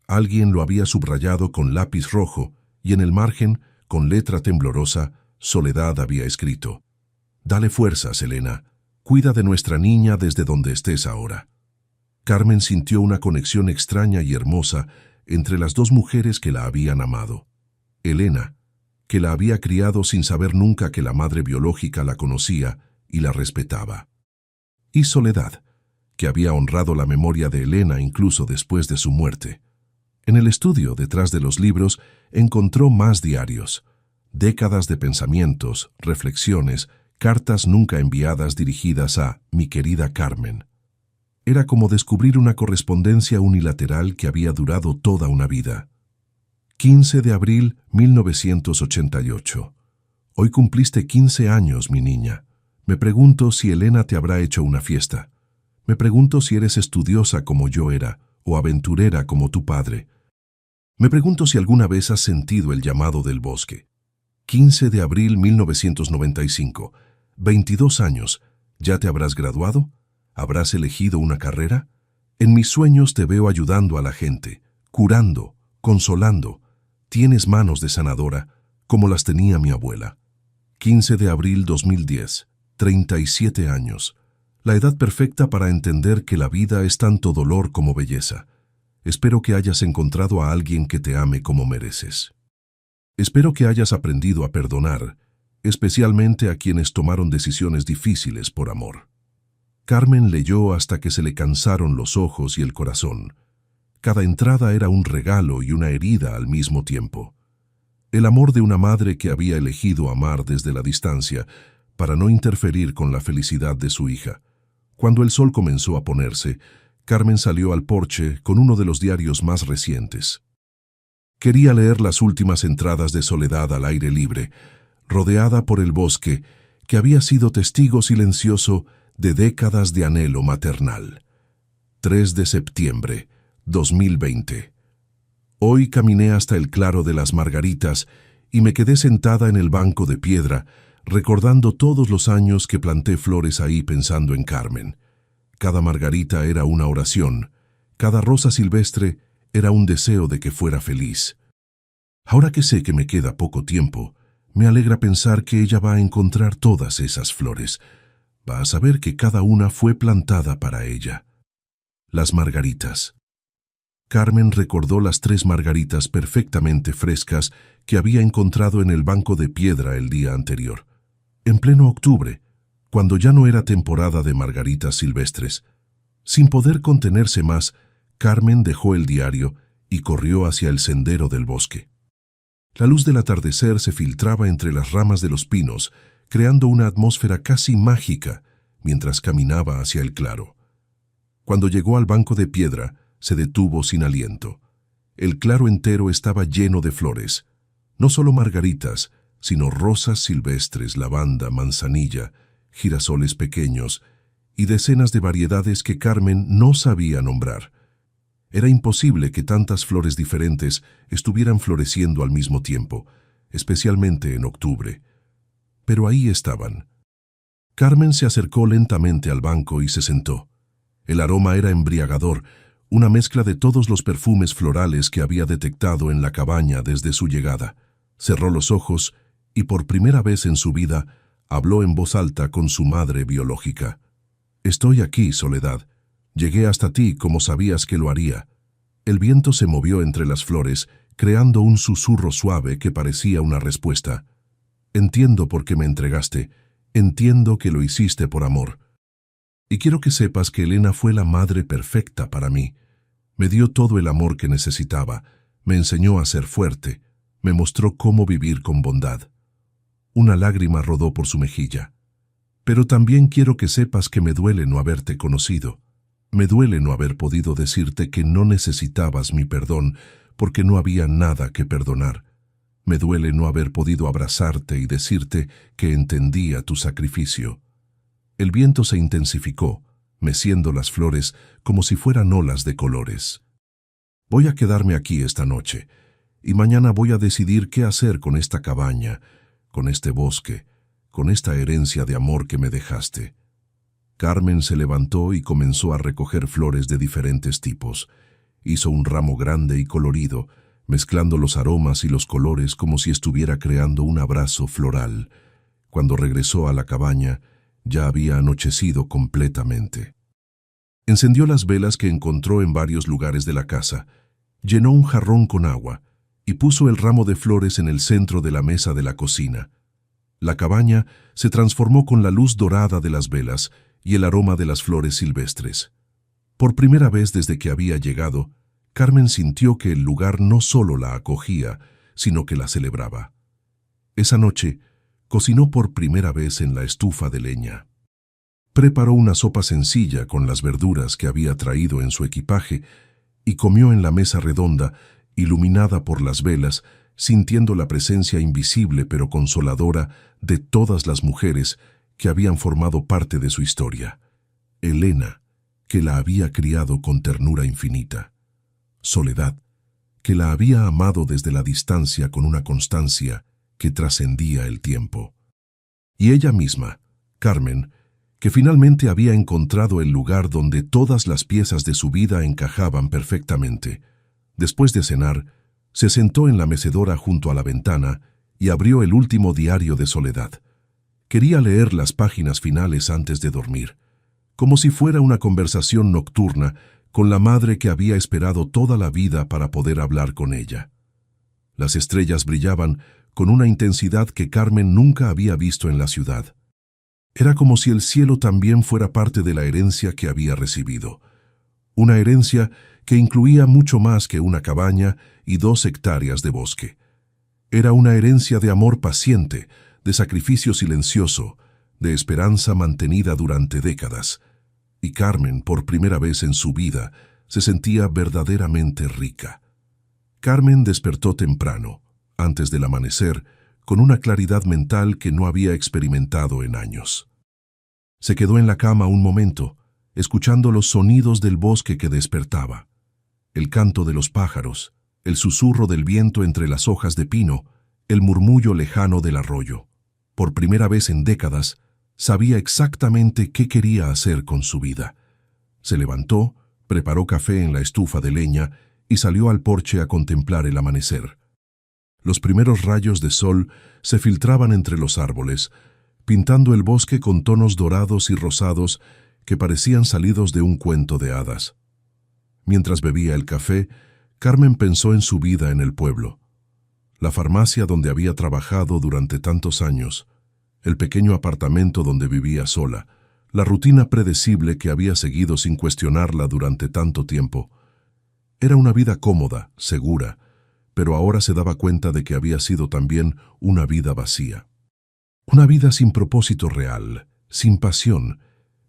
Alguien lo había subrayado con lápiz rojo y en el margen, con letra temblorosa, Soledad había escrito: «Dale fuerzas, Elena. Cuida de nuestra niña desde donde estés ahora». Carmen sintió una conexión extraña y hermosa entre las dos mujeres que la habían amado. Elena, que la había criado sin saber nunca que la madre biológica la conocía y la respetaba. Y Soledad, que había honrado la memoria de Elena incluso después de su muerte. En el estudio, detrás de los libros, encontró más diarios, décadas de pensamientos, reflexiones, cartas nunca enviadas dirigidas a «mi querida Carmen». Era como descubrir una correspondencia unilateral que había durado toda una vida. 15 de abril 1988. Hoy cumpliste 15 años, mi niña. Me pregunto si Elena te habrá hecho una fiesta. Me pregunto si eres estudiosa como yo era, o aventurera como tu padre. Me pregunto si alguna vez has sentido el llamado del bosque. 15 de abril 1995. 22 años. ¿Ya te habrás graduado? ¿Habrás elegido una carrera? En mis sueños te veo ayudando a la gente, curando, consolando. Tienes manos de sanadora, como las tenía mi abuela. 15 de abril 2010. 37 años. La edad perfecta para entender que la vida es tanto dolor como belleza. Espero que hayas encontrado a alguien que te ame como mereces. Espero que hayas aprendido a perdonar, especialmente a quienes tomaron decisiones difíciles por amor. Carmen leyó hasta que se le cansaron los ojos y el corazón. Cada entrada era un regalo y una herida al mismo tiempo. El amor de una madre que había elegido amar desde la distancia para no interferir con la felicidad de su hija. Cuando el sol comenzó a ponerse, Carmen salió al porche con uno de los diarios más recientes. Quería leer las últimas entradas de Soledad al aire libre, rodeada por el bosque, que había sido testigo silencioso de décadas de anhelo maternal. 3 de septiembre, 2020. Hoy caminé hasta el claro de las Margaritas y me quedé sentada en el banco de piedra, recordando todos los años que planté flores ahí pensando en Carmen. Cada margarita era una oración, cada rosa silvestre era un deseo de que fuera feliz. Ahora que sé que me queda poco tiempo, me alegra pensar que ella va a encontrar todas esas flores. Va a saber que cada una fue plantada para ella. Las margaritas. Carmen recordó las 3 margaritas perfectamente frescas que había encontrado en el banco de piedra el día anterior. En pleno octubre, cuando ya no era temporada de margaritas silvestres. Sin poder contenerse más, Carmen dejó el diario y corrió hacia el sendero del bosque. La luz del atardecer se filtraba entre las ramas de los pinos, creando una atmósfera casi mágica mientras caminaba hacia el claro. Cuando llegó al banco de piedra, se detuvo sin aliento. El claro entero estaba lleno de flores, no solo margaritas, sino rosas silvestres, lavanda, manzanilla, girasoles pequeños y decenas de variedades que Carmen no sabía nombrar. Era imposible que tantas flores diferentes estuvieran floreciendo al mismo tiempo, especialmente en octubre. Pero ahí estaban. Carmen se acercó lentamente al banco y se sentó. El aroma era embriagador, una mezcla de todos los perfumes florales que había detectado en la cabaña desde su llegada. Cerró los ojos y por primera vez en su vida habló en voz alta con su madre biológica. «Estoy aquí, Soledad. Llegué hasta ti como sabías que lo haría». El viento se movió entre las flores, creando un susurro suave que parecía una respuesta. «Entiendo por qué me entregaste. Entiendo que lo hiciste por amor. Y quiero que sepas que Elena fue la madre perfecta para mí. Me dio todo el amor que necesitaba, me enseñó a ser fuerte, me mostró cómo vivir con bondad». Una lágrima rodó por su mejilla. «Pero también quiero que sepas que me duele no haberte conocido. Me duele no haber podido decirte que no necesitabas mi perdón porque no había nada que perdonar. Me duele no haber podido abrazarte y decirte que entendía tu sacrificio». El viento se intensificó, meciendo las flores como si fueran olas de colores. «Voy a quedarme aquí esta noche, y mañana voy a decidir qué hacer con esta cabaña, con este bosque, con esta herencia de amor que me dejaste». Carmen se levantó y comenzó a recoger flores de diferentes tipos. Hizo un ramo grande y colorido, mezclando los aromas y los colores como si estuviera creando un abrazo floral. Cuando regresó a la cabaña, ya había anochecido completamente. Encendió las velas que encontró en varios lugares de la casa, llenó un jarrón con agua y puso el ramo de flores en el centro de la mesa de la cocina. La cabaña se transformó con la luz dorada de las velas y el aroma de las flores silvestres. Por primera vez desde que había llegado, Carmen sintió que el lugar no solo la acogía, sino que la celebraba. Esa noche, cocinó por primera vez en la estufa de leña. Preparó una sopa sencilla con las verduras que había traído en su equipaje y comió en la mesa redonda, iluminada por las velas, sintiendo la presencia invisible pero consoladora de todas las mujeres que habían formado parte de su historia. Elena, que la había criado con ternura infinita. Soledad, que la había amado desde la distancia con una constancia que trascendía el tiempo. Y ella misma, Carmen, que finalmente había encontrado el lugar donde todas las piezas de su vida encajaban perfectamente. Después de cenar, se sentó en la mecedora junto a la ventana y abrió el último diario de Soledad. Quería leer las páginas finales antes de dormir, como si fuera una conversación nocturna con la madre que había esperado toda la vida para poder hablar con ella. Las estrellas brillaban con una intensidad que Carmen nunca había visto en la ciudad. Era como si el cielo también fuera parte de la herencia que había recibido. Una herencia que incluía mucho más que una cabaña y 2 hectáreas de bosque. Era una herencia de amor paciente, de sacrificio silencioso, de esperanza mantenida durante décadas. Y Carmen, por primera vez en su vida, se sentía verdaderamente rica. Carmen despertó temprano, antes del amanecer, con una claridad mental que no había experimentado en años. Se quedó en la cama un momento, escuchando los sonidos del bosque que despertaba. El canto de los pájaros, el susurro del viento entre las hojas de pino, el murmullo lejano del arroyo. por primera vez en décadas, sabía exactamente qué quería hacer con su vida. Se levantó, preparó café en la estufa de leña y salió al porche a contemplar el amanecer. Los primeros rayos de sol se filtraban entre los árboles, pintando el bosque con tonos dorados y rosados que parecían salidos de un cuento de hadas. Mientras bebía el café, Carmen pensó en su vida en el pueblo. La farmacia donde había trabajado durante tantos años, el pequeño apartamento donde vivía sola, la rutina predecible que había seguido sin cuestionarla durante tanto tiempo. Era una vida cómoda, segura, pero ahora se daba cuenta de que había sido también una vida vacía. Una vida sin propósito real, sin pasión,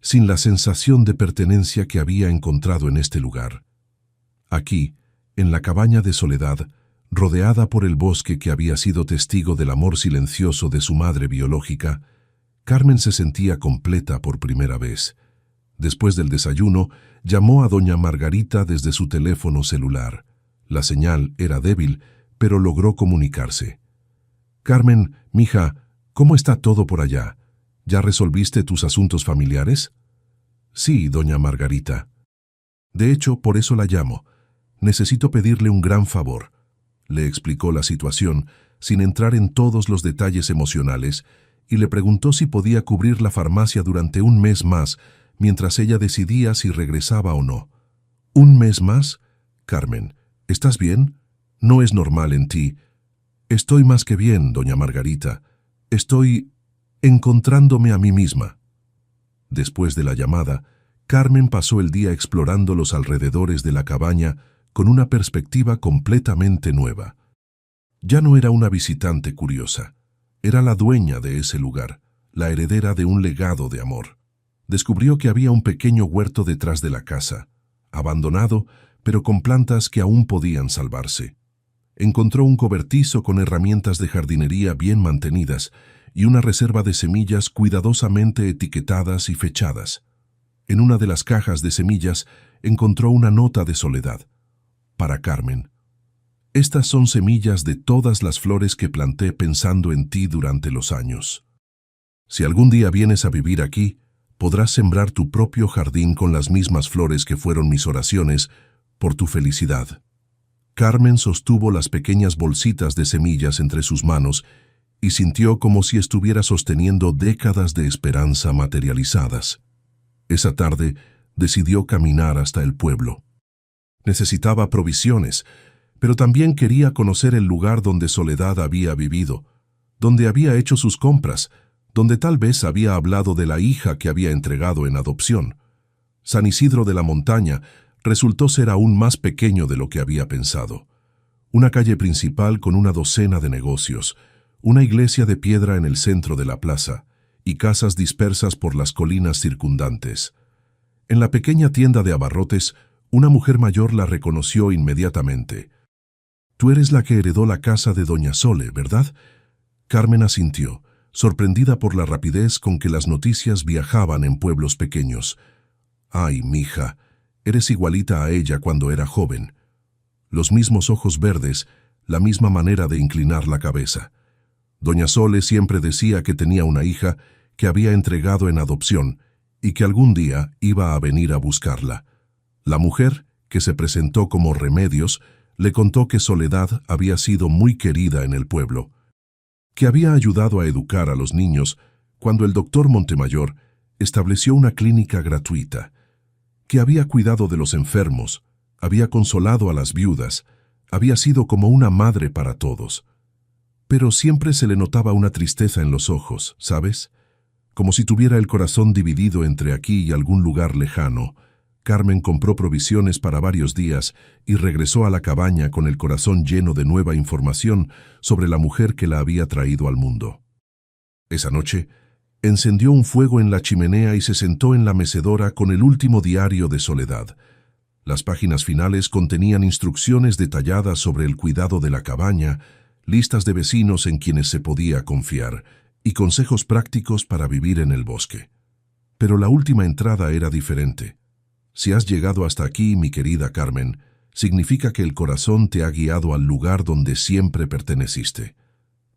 sin la sensación de pertenencia que había encontrado en este lugar. Aquí, en la cabaña de soledad, rodeada por el bosque que había sido testigo del amor silencioso de su madre biológica, Carmen se sentía completa por primera vez. Después del desayuno, llamó a doña Margarita desde su teléfono celular. La señal era débil, pero logró comunicarse. «Carmen, mija, ¿cómo está todo por allá? ¿Ya resolviste tus asuntos familiares?» «Sí, doña Margarita. De hecho, por eso la llamo. Necesito pedirle un gran favor», le explicó la situación, sin entrar en todos los detalles emocionales, y le preguntó si podía cubrir la farmacia durante un mes más, mientras ella decidía si regresaba o no. «¿Un mes más? Carmen, ¿estás bien? No es normal en ti». «Estoy más que bien, doña Margarita. Estoy encontrándome a mí misma». Después de la llamada, Carmen pasó el día explorando los alrededores de la cabaña con una perspectiva completamente nueva. Ya no era una visitante curiosa. Era la dueña de ese lugar, la heredera de un legado de amor. Descubrió que había un pequeño huerto detrás de la casa, abandonado, pero con plantas que aún podían salvarse. Encontró un cobertizo con herramientas de jardinería bien mantenidas y una reserva de semillas cuidadosamente etiquetadas y fechadas. En una de las cajas de semillas encontró una nota de Soledad. Para Carmen. «Estas son semillas de todas las flores que planté pensando en ti durante los años. Si algún día vienes a vivir aquí, podrás sembrar tu propio jardín con las mismas flores que fueron mis oraciones por tu felicidad». Carmen sostuvo las pequeñas bolsitas de semillas entre sus manos y sintió como si estuviera sosteniendo décadas de esperanza materializadas. Esa tarde decidió caminar hasta el pueblo. Necesitaba provisiones, pero también quería conocer el lugar donde Soledad había vivido, donde había hecho sus compras, donde tal vez había hablado de la hija que había entregado en adopción. San Isidro de la Montaña resultó ser aún más pequeño de lo que había pensado. Una calle principal con una docena de negocios, una iglesia de piedra en el centro de la plaza y casas dispersas por las colinas circundantes. En la pequeña tienda de abarrotes, una mujer mayor la reconoció inmediatamente. «Tú eres la que heredó la casa de doña Sole, ¿verdad?». Carmen asintió, sorprendida por la rapidez con que las noticias viajaban en pueblos pequeños. «Ay, mija, eres igualita a ella cuando era joven». Los mismos ojos verdes, la misma manera de inclinar la cabeza. Doña Sole siempre decía que tenía una hija que había entregado en adopción y que algún día iba a venir a buscarla. La mujer, que se presentó como Remedios, le contó que Soledad había sido muy querida en el pueblo, que había ayudado a educar a los niños cuando el doctor Montemayor estableció una clínica gratuita, que había cuidado de los enfermos, había consolado a las viudas, había sido como una madre para todos. Pero siempre se le notaba una tristeza en los ojos, ¿sabes? Como si tuviera el corazón dividido entre aquí y algún lugar lejano. Carmen compró provisiones para varios días y regresó a la cabaña con el corazón lleno de nueva información sobre la mujer que la había traído al mundo. Esa noche, encendió un fuego en la chimenea y se sentó en la mecedora con el último diario de Soledad. Las páginas finales contenían instrucciones detalladas sobre el cuidado de la cabaña, listas de vecinos en quienes se podía confiar y consejos prácticos para vivir en el bosque. Pero la última entrada era diferente. «Si has llegado hasta aquí, mi querida Carmen, significa que el corazón te ha guiado al lugar donde siempre perteneciste.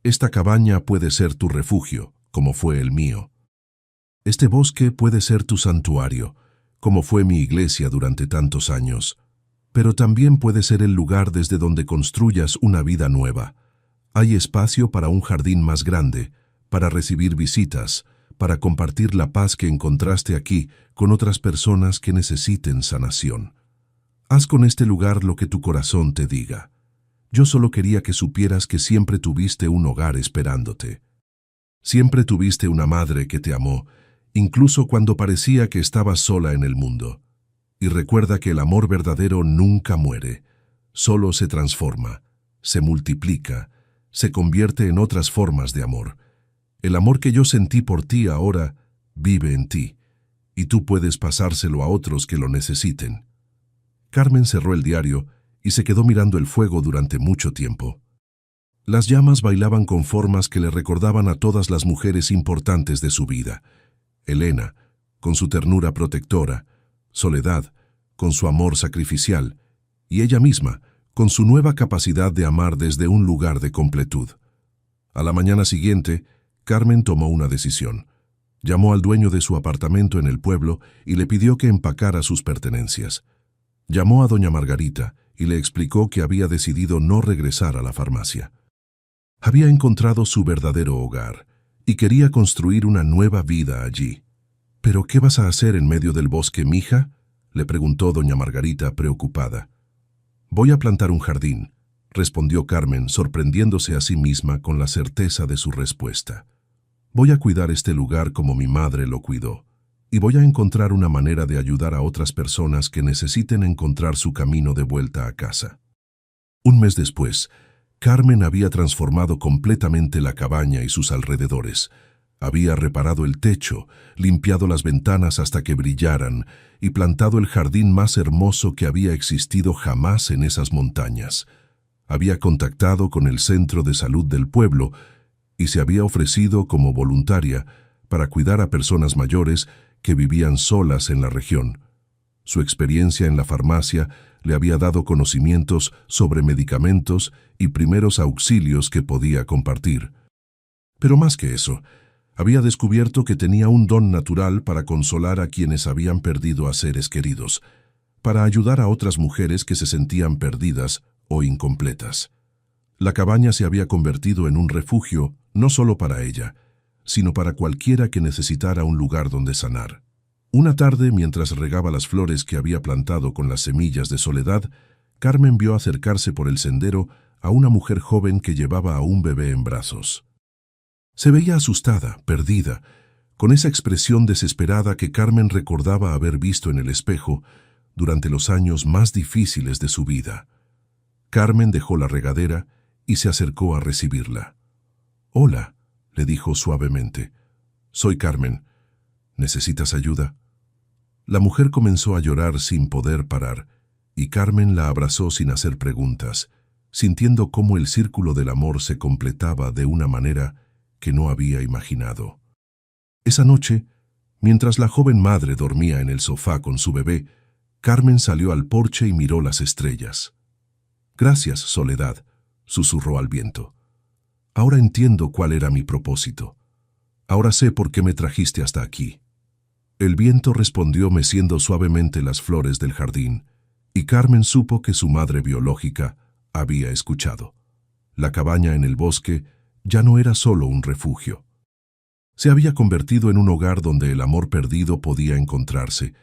Esta cabaña puede ser tu refugio», como fue el mío. Este bosque puede ser tu santuario, como fue mi iglesia durante tantos años, pero también puede ser el lugar desde donde construyas una vida nueva. Hay espacio para un jardín más grande, para recibir visitas, para compartir la paz que encontraste aquí con otras personas que necesiten sanación. Haz con este lugar lo que tu corazón te diga. Yo solo quería que supieras que siempre tuviste un hogar esperándote. Siempre tuviste una madre que te amó, incluso cuando parecía que estabas sola en el mundo. Y recuerda que el amor verdadero nunca muere, solo se transforma, se multiplica, se convierte en otras formas de amor. El amor que yo sentí por ti ahora vive en ti, y tú puedes pasárselo a otros que lo necesiten. Carmen cerró el diario y se quedó mirando el fuego durante mucho tiempo. Las llamas bailaban con formas que le recordaban a todas las mujeres importantes de su vida. Elena, con su ternura protectora, Soledad, con su amor sacrificial, y ella misma, con su nueva capacidad de amar desde un lugar de completud. A la mañana siguiente, Carmen tomó una decisión. Llamó al dueño de su apartamento en el pueblo y le pidió que empacara sus pertenencias. Llamó a doña Margarita y le explicó que había decidido no regresar a la farmacia. Había encontrado su verdadero hogar y quería construir una nueva vida allí. ¿Pero qué vas a hacer en medio del bosque, mija?, le preguntó doña Margarita preocupada. Voy a plantar un jardín, respondió Carmen, sorprendiéndose a sí misma con la certeza de su respuesta. Voy a cuidar este lugar como mi madre lo cuidó, y voy a encontrar una manera de ayudar a otras personas que necesiten encontrar su camino de vuelta a casa. Un mes después, Carmen había transformado completamente la cabaña y sus alrededores. Había reparado el techo, limpiado las ventanas hasta que brillaran y plantado el jardín más hermoso que había existido jamás en esas montañas. Había contactado con el centro de salud del pueblo y se había ofrecido como voluntaria para cuidar a personas mayores que vivían solas en la región. Su experiencia en la farmacia le había dado conocimientos sobre medicamentos y primeros auxilios que podía compartir. Pero más que eso, había descubierto que tenía un don natural para consolar a quienes habían perdido a seres queridos, para ayudar a otras mujeres que se sentían perdidas o incompletas. La cabaña se había convertido en un refugio no solo para ella, sino para cualquiera que necesitara un lugar donde sanar. Una tarde, mientras regaba las flores que había plantado con las semillas de Soledad, Carmen vio acercarse por el sendero a una mujer joven que llevaba a un bebé en brazos. Se veía asustada, perdida, con esa expresión desesperada que Carmen recordaba haber visto en el espejo durante los años más difíciles de su vida. Carmen dejó la regadera y se acercó a recibirla. «Hola», le dijo suavemente. «Soy Carmen. ¿Necesitas ayuda?». La mujer comenzó a llorar sin poder parar, y Carmen la abrazó sin hacer preguntas, sintiendo cómo el círculo del amor se completaba de una manera que no había imaginado. Esa noche, mientras la joven madre dormía en el sofá con su bebé, Carmen salió al porche y miró las estrellas. «Gracias, Soledad», susurró al viento. «Ahora entiendo cuál era mi propósito. Ahora sé por qué me trajiste hasta aquí». El viento respondió meciendo suavemente las flores del jardín, y Carmen supo que su madre biológica había escuchado. La cabaña en el bosque ya no era solo un refugio. Se había convertido en un hogar donde el amor perdido podía encontrarse,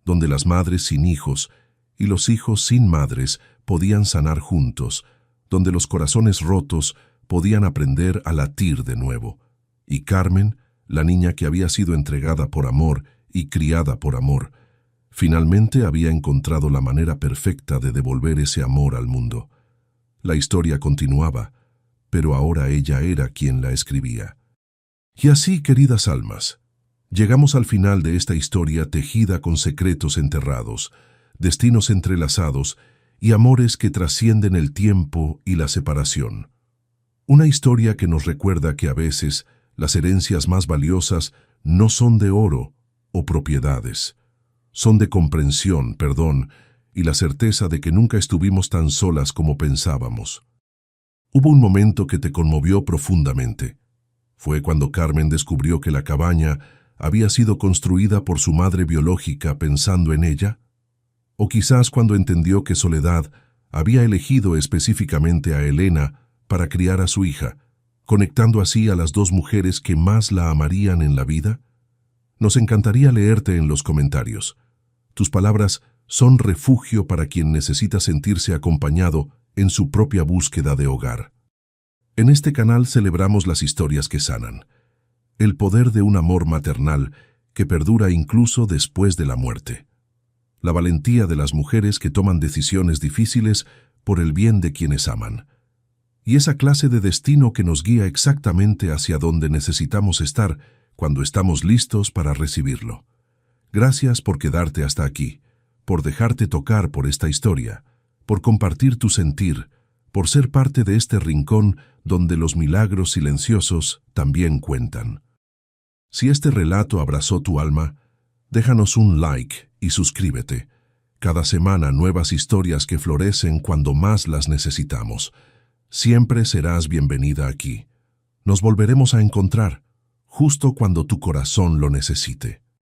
donde las madres sin hijos y los hijos sin madres podían sanar juntos, donde los corazones rotos podían aprender a latir de nuevo. Y Carmen, la niña que había sido entregada por amor y criada por amor, finalmente había encontrado la manera perfecta de devolver ese amor al mundo. La historia continuaba, pero ahora ella era quien la escribía. Y así, queridas almas, llegamos al final de esta historia tejida con secretos enterrados, destinos entrelazados y amores que trascienden el tiempo y la separación. Una historia que nos recuerda que a veces las herencias más valiosas no son de oro o propiedades, son de comprensión, perdón y la certeza de que nunca estuvimos tan solas como pensábamos. Hubo un momento que te conmovió profundamente. Fue cuando Carmen descubrió que la cabaña había sido construida por su madre biológica pensando en ella. O quizás cuando entendió que Soledad había elegido específicamente a Elena para criar a su hija, conectando así a las dos mujeres que más la amarían en la vida. Nos encantaría leerte en los comentarios. Tus palabras son refugio para quien necesita sentirse acompañado en su propia búsqueda de hogar. En este canal celebramos las historias que sanan, el poder de un amor maternal que perdura incluso después de la muerte, la valentía de las mujeres que toman decisiones difíciles por el bien de quienes aman, y esa clase de destino que nos guía exactamente hacia donde necesitamos estar cuando estamos listos para recibirlo. Gracias por quedarte hasta aquí, por dejarte tocar por esta historia, por compartir tu sentir, por ser parte de este rincón donde los milagros silenciosos también cuentan. Si este relato abrazó tu alma, déjanos un like y suscríbete. Cada semana nuevas historias que florecen cuando más las necesitamos. Siempre serás bienvenida aquí. Nos volveremos a encontrar, justo cuando tu corazón lo necesite.